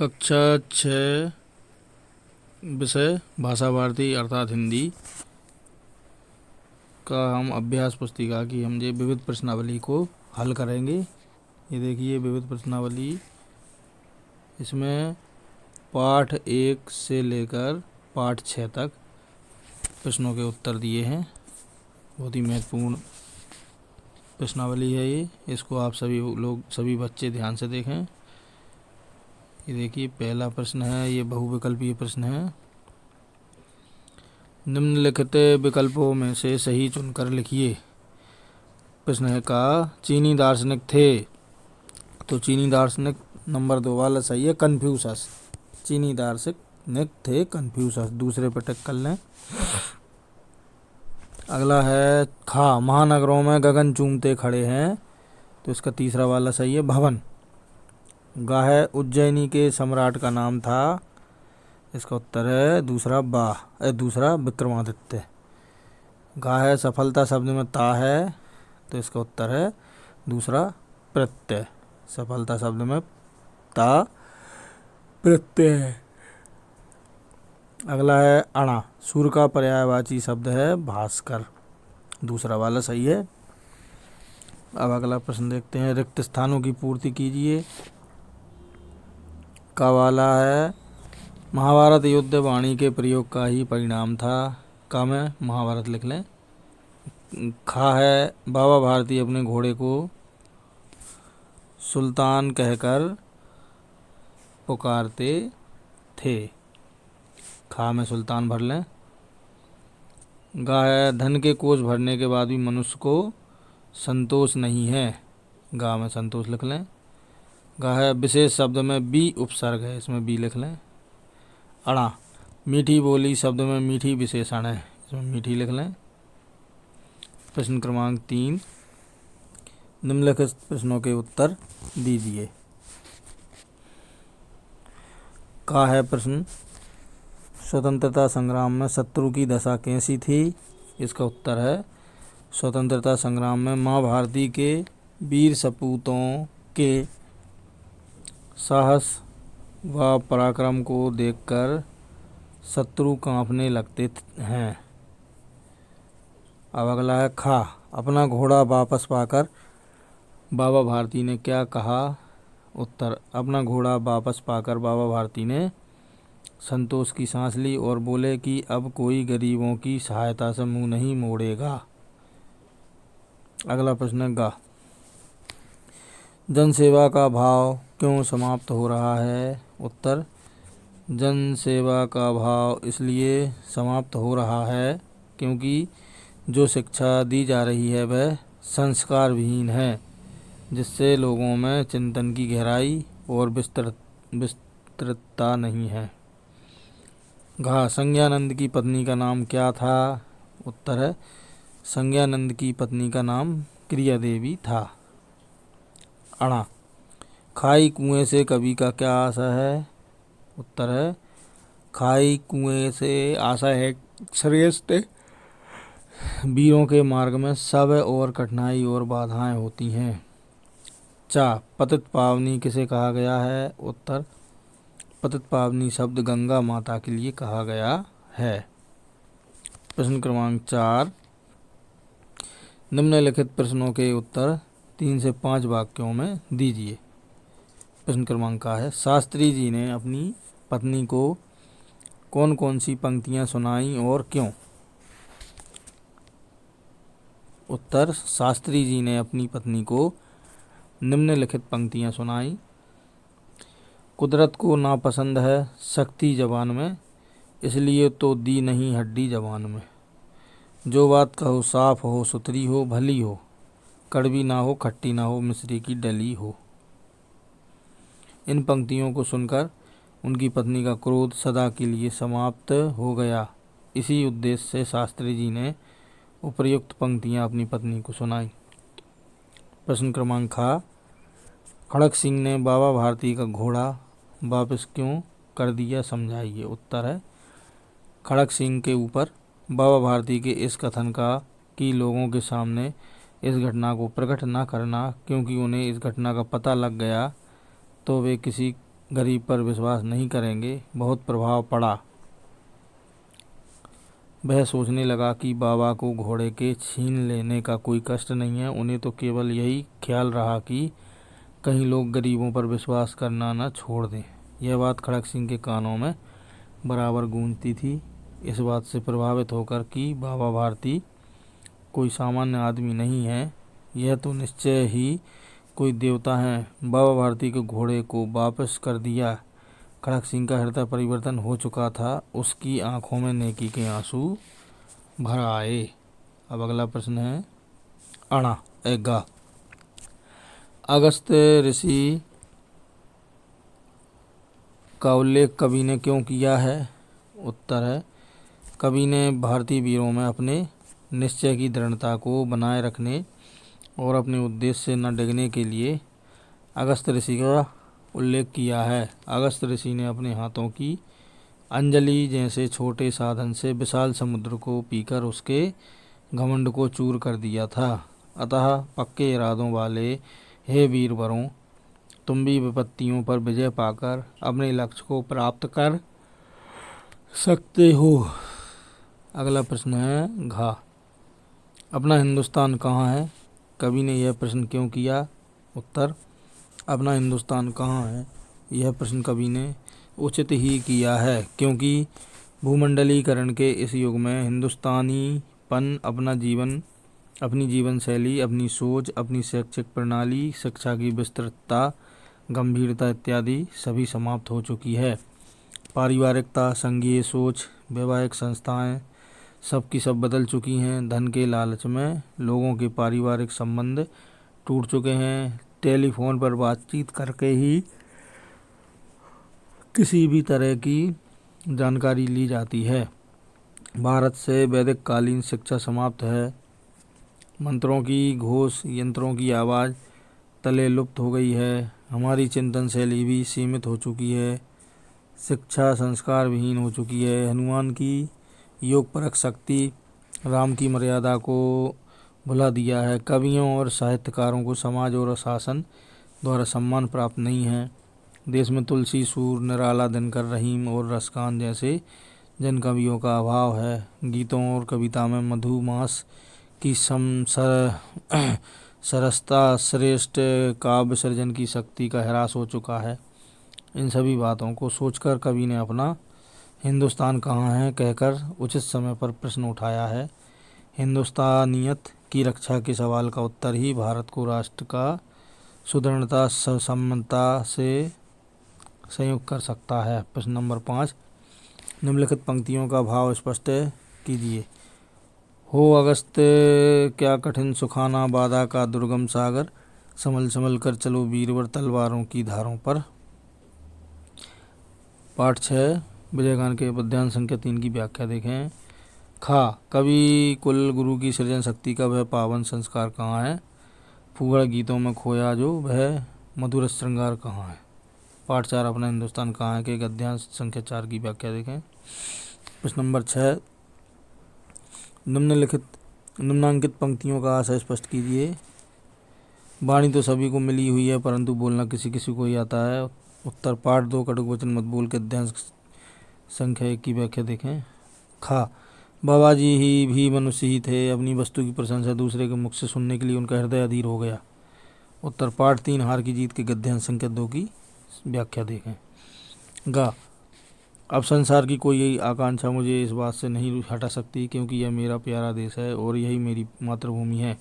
कक्षा 6 विषय भाषा भारती अर्थात हिंदी का हम अभ्यास पुस्तिका की हम ये विविध प्रश्नावली को हल करेंगे। ये देखिए विविध प्रश्नावली, इसमें पाठ 1 से लेकर पाठ 6 तक प्रश्नों के उत्तर दिए हैं। बहुत ही महत्वपूर्ण प्रश्नावली है ये, इसको आप सभी बच्चे ध्यान से देखें। ये देखिए पहला प्रश्न है, ये बहुविकल्पीय प्रश्न है। निम्नलिखित विकल्पों में से सही चुनकर लिखिए। प्रश्न है का चीनी दार्शनिक थे, तो चीनी दार्शनिक नंबर 2 वाला सही है, कन्फ्यूशस। चीनी दार्शनिक थे कन्फ्यूशस, दूसरे पर टिक कर लें। अगला है खा महानगरों में गगन चूमते खड़े हैं, तो इसका तीसरा वाला सही है, भवन। गा है उज्जैनी के सम्राट का नाम था, इसका उत्तर है दूसरा विक्रमादित्य। गा है सफलता शब्द में ता है, तो इसका उत्तर है दूसरा प्रत्यय। सफलता शब्द में ता प्रत्यय है। अगला है अणा, सूर्य का पर्यायवाची शब्द है भास्कर, दूसरा वाला सही है। अब अगला प्रश्न देखते हैं, रिक्त स्थानों की पूर्ति कीजिए। का वाला है महाभारत युद्ध वाणी के प्रयोग का ही परिणाम था। का में महाभारत लिख लें। खा है बाबा भारती अपने घोड़े को सुल्तान कहकर पुकारते थे। खा में सुल्तान भर लें। गा है धन के कोष भरने के बाद भी मनुष्य को संतोष नहीं है। गा में संतोष लिख लें। गा है विशेष शब्द में बी उपसर्ग है, इसमें बी लिख लें। अणा मीठी बोली शब्द में मीठी विशेषण है, इसमें मीठी लिख लें। प्रश्न क्रमांक 3, निम्नलिखित प्रश्नों के उत्तर दीजिए। का है प्रश्न स्वतंत्रता संग्राम में शत्रु की दशा कैसी थी, इसका उत्तर है स्वतंत्रता संग्राम में माँ भारती के वीर सपूतों के साहस व पराक्रम को देखकर शत्रु कांपने लगते हैं। अब अगला है खा अपना घोड़ा वापस पाकर बाबा भारती ने क्या कहा। उत्तर अपना घोड़ा वापस पाकर बाबा भारती ने संतोष की सांस ली और बोले कि अब कोई गरीबों की सहायता से मुंह नहीं मोड़ेगा। अगला प्रश्न है गा जन सेवा का भाव क्यों समाप्त हो रहा है। उत्तर जन सेवा का भाव इसलिए समाप्त हो रहा है क्योंकि जो शिक्षा दी जा रही है वह संस्कार विहीन है, जिससे लोगों में चिंतन की गहराई और विस्तृतता नहीं है। घा संज्ञानंद की पत्नी का नाम क्या था। उत्तर है संज्ञानंद की पत्नी का नाम क्रिया देवी था। अणा खाई कुएं से कवि का क्या आशा है। उत्तर है खाई कुएं से आशा है श्रेष्ठ वीरों के मार्ग में सब और कठिनाई और बाधाएं होती हैं। चा पतित पावनी किसे कहा गया है। उत्तर पतित पावनी शब्द गंगा माता के लिए कहा गया है। प्रश्न क्रमांक 4, निम्नलिखित प्रश्नों के उत्तर 3 से 5 वाक्यों में दीजिए। प्रश्न क्रमांक का है शास्त्री जी ने अपनी पत्नी को कौन कौन सी पंक्तियां सुनाई और क्यों। उत्तर शास्त्री जी ने अपनी पत्नी को निम्नलिखित पंक्तियां सुनाई। कुदरत को नापसंद है सख्ती जबान में, इसलिए तो दी नहीं हड्डी जबान में। जो बात कहो साफ हो सुथरी हो भली हो, कड़वी ना हो खट्टी ना हो मिश्री की डली हो। इन पंक्तियों को सुनकर उनकी पत्नी का क्रोध सदा के लिए समाप्त हो गया। इसी उद्देश्य से शास्त्री जी ने उपर्युक्त पंक्तियां अपनी पत्नी को सुनाई। प्रश्न क्रमांक खा खड़क सिंह ने बाबा भारती का घोड़ा वापस क्यों कर दिया, समझाइए। उत्तर है खड़क सिंह के ऊपर बाबा भारती के इस कथन का कि लोगों के सामने इस घटना को प्रकट न करना, क्योंकि उन्हें इस घटना का पता लग गया तो वे किसी गरीब पर विश्वास नहीं करेंगे। बहुत प्रभाव पड़ा। वह सोचने लगा कि बाबा को घोड़े के छीन लेने का कोई कष्ट नहीं है। उन्हें तो केवल यही ख्याल रहा कि कहीं लोग गरीबों पर विश्वास करना न छोड़ दें। यह बात खड़क सिंह के कानों में बराबर गूंजती थी। इस बात से प्रभावित होकर कि बाबा भारती कोई सामान्य आदमी नहीं है, यह तो निश्चय ही कोई देवता हैं, बाबा भारती के घोड़े को वापस कर दिया। खड़क सिंह का हृदय परिवर्तन हो चुका था। उसकी आंखों में नेकी के आंसू भर आए। अब अगला प्रश्न है अणा गा। अगस्त्य ऋषि का उल्लेख कवि ने क्यों किया है? उत्तर है, कवि ने भारतीय वीरों में अपने निश्चय की दृढ़ता को बनाए रखने और अपने उद्देश्य से न डिगने के लिए अगस्त्य ऋषि का उल्लेख किया है। अगस्त्य ऋषि ने अपने हाथों की अंजलि जैसे छोटे साधन से विशाल समुद्र को पीकर उसके घमंड को चूर कर दिया था। अतः पक्के इरादों वाले हे वीरवरों, तुम भी विपत्तियों पर विजय पाकर अपने लक्ष्य को प्राप्त कर सकते हो। अगला प्रश्न है घा। अपना हिंदुस्तान कहाँ है? कवि ने यह प्रश्न क्यों किया? उत्तर, अपना हिंदुस्तान कहाँ है, यह प्रश्न कवि ने उचित ही किया है, क्योंकि भूमंडलीकरण के इस युग में हिंदुस्तानीपन अपनी जीवन शैली, अपनी सोच, अपनी शैक्षिक प्रणाली, शिक्षा की विस्तृतता, गंभीरता इत्यादि सभी समाप्त हो चुकी है। पारिवारिकता, संघीय सोच, वैवाहिक संस्थाएं सब की सब बदल चुकी हैं। धन के लालच में लोगों के पारिवारिक संबंध टूट चुके हैं। टेलीफोन पर बातचीत करके ही किसी भी तरह की जानकारी ली जाती है। भारत से वैदिक कालीन शिक्षा समाप्त है। मंत्रों की घोष, यंत्रों की आवाज़ तले लुप्त हो गई है। हमारी चिंतन शैली भी सीमित हो चुकी है। शिक्षा संस्कार विहीन हो चुकी है। हनुमान की योग परक शक्ति, राम की मर्यादा को भुला दिया है। कवियों और साहित्यकारों को समाज और शासन द्वारा सम्मान प्राप्त नहीं है। देश में तुलसी, सूर, निराला, दिनकर, रहीम और रसकान जैसे जन कवियों का अभाव है। गीतों और कविता में मधुमास की सरसता, श्रेष्ठ काव्य सृजन की शक्ति का ह्रास हो चुका है। इन सभी बातों को सोचकर कवि ने अपना हिंदुस्तान कहाँ है कहकर उचित समय पर प्रश्न उठाया है। हिंदुस्तानियत की रक्षा के सवाल का उत्तर ही भारत को राष्ट्र का सुदृढ़ता, समता से संयुक्त कर सकता है। प्रश्न नंबर 5, निम्नलिखित पंक्तियों का भाव स्पष्ट कीजिए। हो अगस्त्य क्या कठिन सुखाना बाधा का दुर्गम सागर, संभल संभल कर चलो वीरवर तलवारों की धारों पर। पाठ 6 विजयगान के पद्यांश संख्या 3 की व्याख्या देखें। खा, कवि कुल गुरु की सृजन शक्ति का वह पावन संस्कार कहाँ है? फूगड़ गीतों में खोया जो वह मधुर श्रृंगार कहाँ है? पाठ 4 अपना हिंदुस्तान कहाँ है के गद्यांश संख्या 4 की व्याख्या देखें। प्रश्न नंबर 6, निम्नांकित पंक्तियों का आशय स्पष्ट कीजिए। वाणी तो सभी को मिली हुई है, परंतु बोलना किसी किसी को ही आता है। उत्तर, पाठ 2 कटुक वचन मत बोल के गद्यांश संख्या 1 की व्याख्या देखें। खा, बाबा जी ही भी मनुष्य ही थे। अपनी वस्तु की प्रशंसा दूसरे के मुख से सुनने के लिए उनका हृदय अधीर हो गया। उत्तर, पाठ 3 हार की जीत के गद्यांश संख्या 2 की व्याख्या देखें। गा, अब संसार की कोई आकांक्षा मुझे इस बात से नहीं हटा सकती, क्योंकि यह मेरा प्यारा देश है और यही मेरी मातृभूमि है।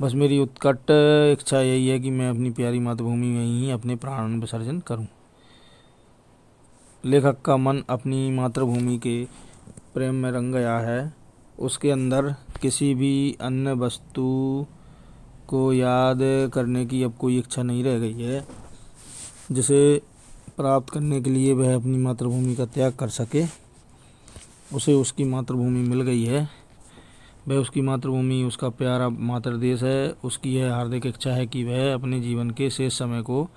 बस मेरी उत्कट इच्छा यही है कि मैं अपनी प्यारी मातृभूमि में ही अपने प्राण विसर्जन करूं। लेखक का मन अपनी मातृभूमि के प्रेम में रंग गया है। उसके अंदर किसी भी अन्य वस्तु को याद करने की अब कोई इच्छा नहीं रह गई है, जिसे प्राप्त करने के लिए वह अपनी मातृभूमि का त्याग कर सके। उसे उसकी मातृभूमि मिल गई है। वह उसकी मातृभूमि, उसका प्यारा मातृदेश है। उसकी यह हार्दिक इच्छा है कि वह अपने जीवन के शेष समय को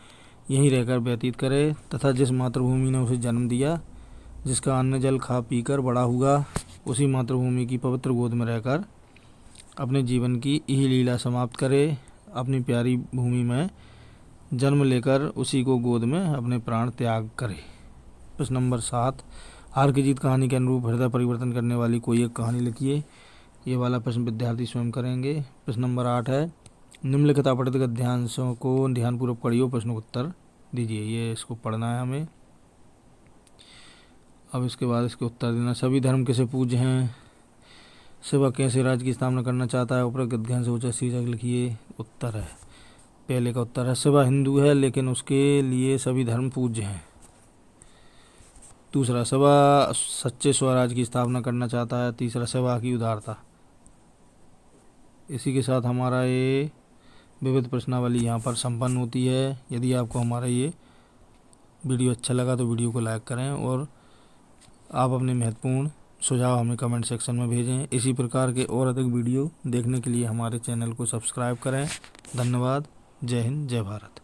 यहीं रहकर व्यतीत करे तथा जिस मातृभूमि ने उसे जन्म दिया, जिसका अन्न जल खा पी कर बड़ा हुआ, उसी मातृभूमि की पवित्र गोद में रहकर अपने जीवन की यही लीला समाप्त करे। अपनी प्यारी भूमि में जन्म लेकर उसी को गोद में अपने प्राण त्याग करे। प्रश्न नंबर 7, हार की जीत कहानी के अनुरूप हृदय परिवर्तन करने वाली कोई एक कहानी लिखिए। ये वाला प्रश्न विद्यार्थी स्वयं करेंगे। प्रश्न नंबर 8 है, निम्नलिखित अपठित गद्यांशों को ध्यानपूर्वक पढ़िए, प्रश्न को उत्तर दीजिए। ये इसको पढ़ना है हमें। अब इसके बाद इसके उत्तर देना। सभी धर्म किसे पूज्य हैं? शिवा कैसे राज्य की स्थापना करना चाहता है? उपरोक्त गद्यांश से उचित शीर्षक लिखिए। उत्तर है, पहले का उत्तर है, शिवा हिंदू है लेकिन उसके लिए सभी धर्म पूज्य हैं। दूसरा, शिवा सच्चे स्वराज की स्थापना करना चाहता है। तीसरा, शिवा की उदारता। इसी के साथ हमारा ये विविध प्रश्नावली यहाँ पर संपन्न होती है। यदि आपको हमारा ये वीडियो अच्छा लगा तो वीडियो को लाइक करें और आप अपने महत्वपूर्ण सुझाव हमें कमेंट सेक्शन में भेजें। इसी प्रकार के और अधिक वीडियो देखने के लिए हमारे चैनल को सब्सक्राइब करें। धन्यवाद। जय हिंद, जय भारत।